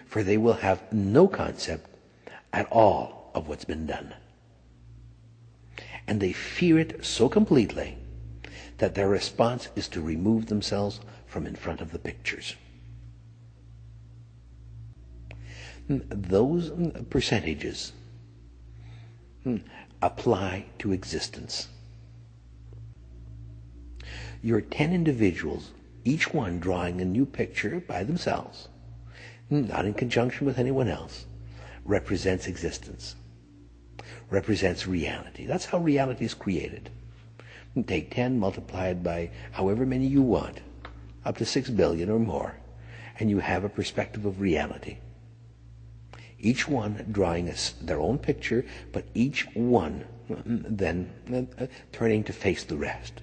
For they will have no concept at all of what's been done. And they fear it so completely that their response is to remove themselves from in front of the pictures. Those percentages apply to existence. Your 10 individuals, each one drawing a new picture by themselves, not in conjunction with anyone else, represents existence, represents reality. That's how reality is created. Take 10, multiply it by however many you want, up to 6 billion or more, and you have a perspective of reality. Each one drawing their own picture, but each one then turning to face the rest.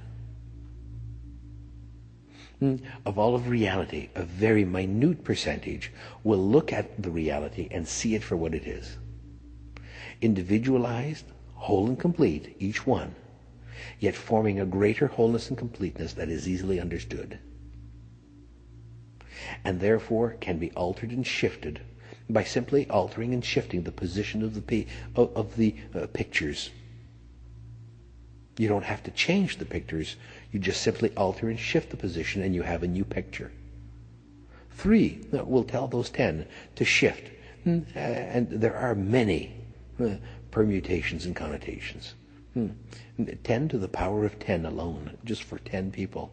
Of all of reality, a very minute percentage will look at the reality and see it for what it is. Individualized, whole and complete, each one, yet forming a greater wholeness and completeness that is easily understood, and therefore can be altered and shifted by simply altering and shifting the position of the pictures. You don't have to change the pictures. You just simply alter and shift the position and you have a new picture. 3 will tell those 10 to shift. And there are many permutations and connotations. 10 to the power of 10 alone, just for 10 people.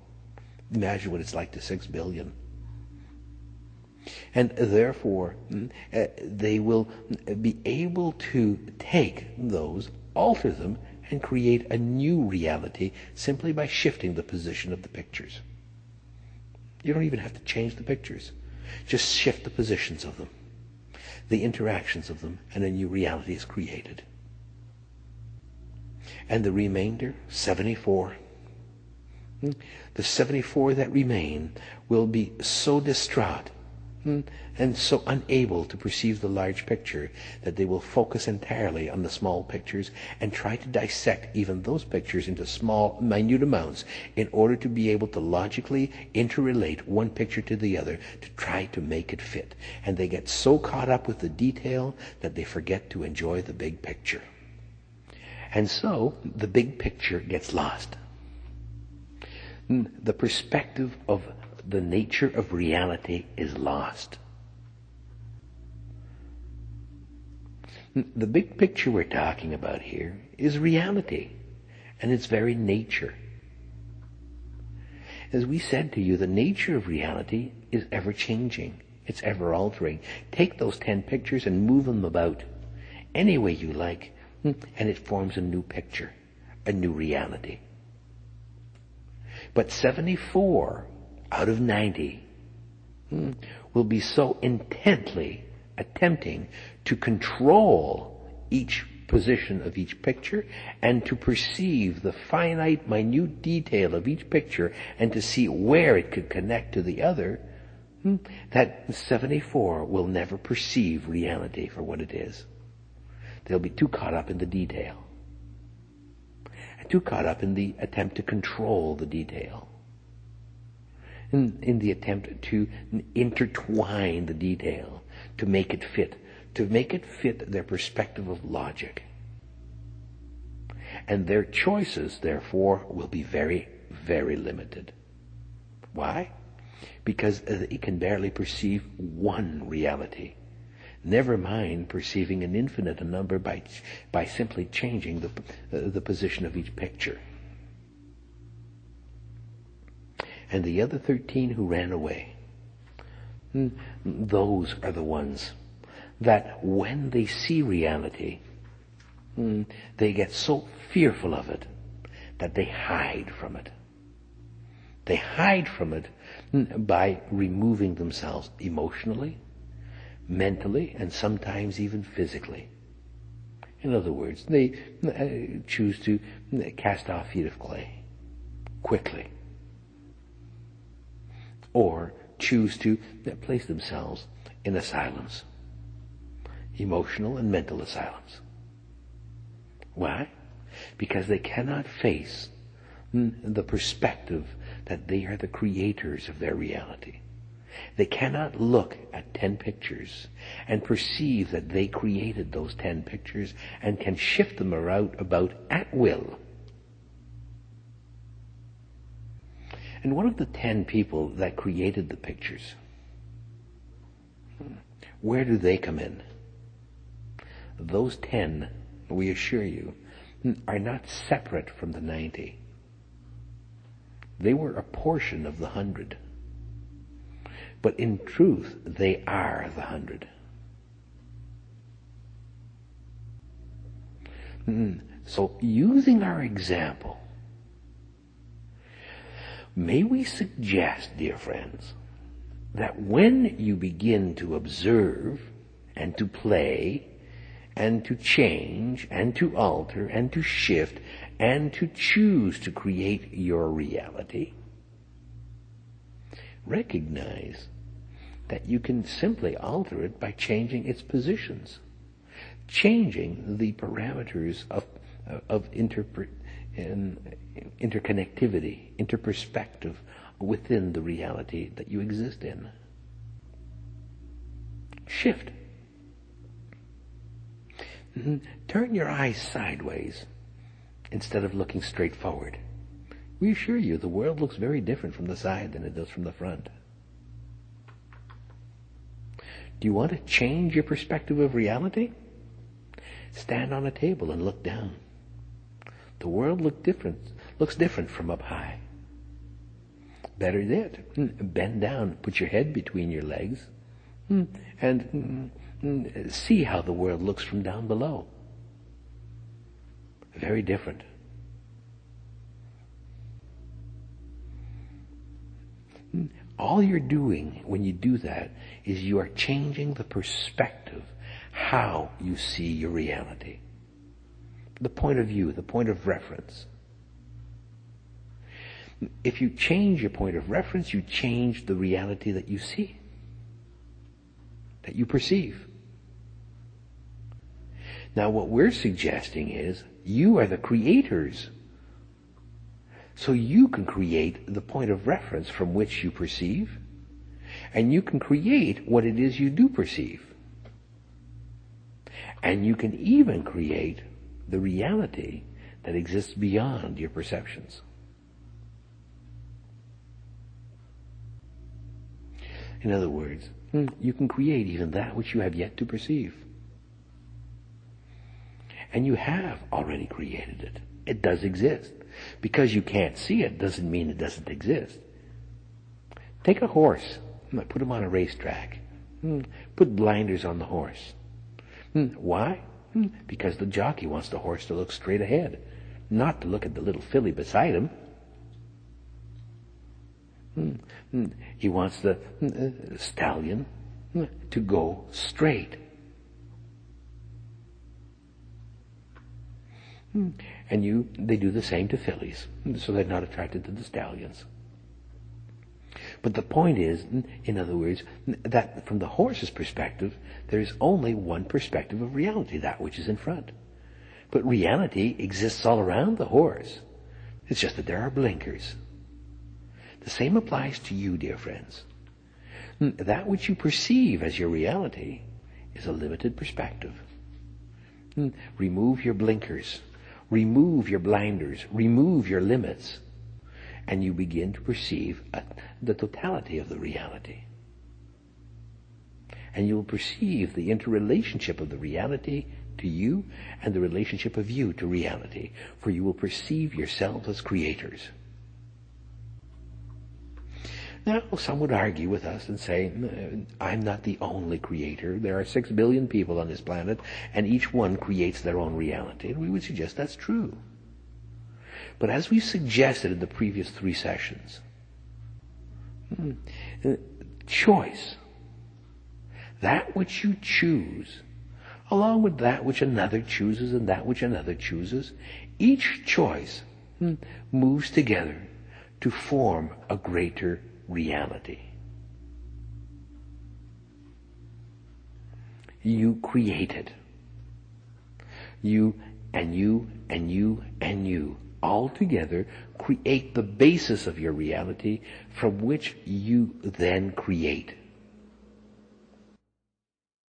Imagine what it's like to 6 billion. And therefore, they will be able to take those, alter them, and create a new reality simply by shifting the position of the pictures. You don't even have to change the pictures. Just shift the positions of them, the interactions of them, and a new reality is created. And the remainder, 74, the 74 that remain will be so distraught and so unable to perceive the large picture that they will focus entirely on the small pictures and try to dissect even those pictures into small, minute amounts in order to be able to logically interrelate one picture to the other to try to make it fit. And they get so caught up with the detail that they forget to enjoy the big picture. And so the big picture gets lost. The perspective of the nature of reality is lost. The big picture we're talking about here is reality and its very nature. As we said to you, the nature of reality is ever changing. It's ever altering. Take those 10 pictures and move them about any way you like, and it forms a new picture, a new reality. But 74 out of 90 will be so intently attempting to control each position of each picture and to perceive the finite, minute detail of each picture and to see where it could connect to the other, that 74 will never perceive reality for what it is. They'll be too caught up in the detail, too caught up in the attempt to control the detail, in the attempt to intertwine the detail, to make it fit their perspective of logic. And their choices, therefore, will be very, very limited. Why? Because they can barely perceive one reality. Never mind perceiving an infinite number by simply changing the position of each picture. And the other 13 who ran away, those are the ones that when they see reality, they get so fearful of it that they hide from it. They hide from it by removing themselves emotionally, mentally, and sometimes even physically. In other words, they choose to cast off feet of clay quickly, or choose to place themselves in asylums, emotional and mental asylums. Why? Because they cannot face the perspective that they are the creators of their reality. They cannot look at 10 pictures and perceive that they created those 10 pictures and can shift them about at will. And one of the 10 people that created the pictures, where do they come in? Those 10, we assure you, are not separate from the 90. They were a portion of the 100. But in truth, they are the 100. So, using our example, may we suggest, dear friends, that when you begin to observe and to play and to change and to alter and to shift and to choose to create your reality, recognize that you can simply alter it by changing its positions, changing the parameters of interconnectivity, interperspective within the reality that you exist in. Shift. Turn your eyes sideways instead of looking straight forward. We assure you the world looks very different from the side than it does from the front. Do you want to change your perspective of reality? Stand on a table and look down. The world looks different from up high. Better yet, bend down, put your head between your legs, and see how the world looks from down below. Very different. All you're doing when you do that is you are changing the perspective, how you see your reality. The point of view, the point of reference. If you change your point of reference, you change the reality that you see, that you perceive. Now what we're suggesting is you are the creators. So you can create the point of reference from which you perceive, and you can create what it is you do perceive. And you can even create the reality that exists beyond your perceptions. In other words, you can create even that which you have yet to perceive. And you have already created it. It does exist. Because you can't see it doesn't mean it doesn't exist. Take a horse, put him on a racetrack. Put blinders on the horse. Why? Because the jockey wants the horse to look straight ahead, not to look at the little filly beside him. He wants the stallion to go straight. And they do the same to fillies, so they're not attracted to the stallions. But the point is, in other words, that from the horse's perspective, there is only one perspective of reality, that which is in front. But reality exists all around the horse. It's just that there are blinkers. The same applies to you, dear friends. That which you perceive as your reality is a limited perspective. Remove your blinkers. Remove your blinders, remove your limits, and you begin to perceive the totality of the reality. And you will perceive the interrelationship of the reality to you and the relationship of you to reality, for you will perceive yourselves as creators. Now, some would argue with us and say, I'm not the only creator. There are 6 billion people on this planet, and each one creates their own reality. And we would suggest that's true. But as we suggested in the previous 3 sessions, choice, that which you choose, along with that which another chooses and that which another chooses, each choice moves together to form a greater reality. You created. You and you and you and you altogether create the basis of your reality from which you then create.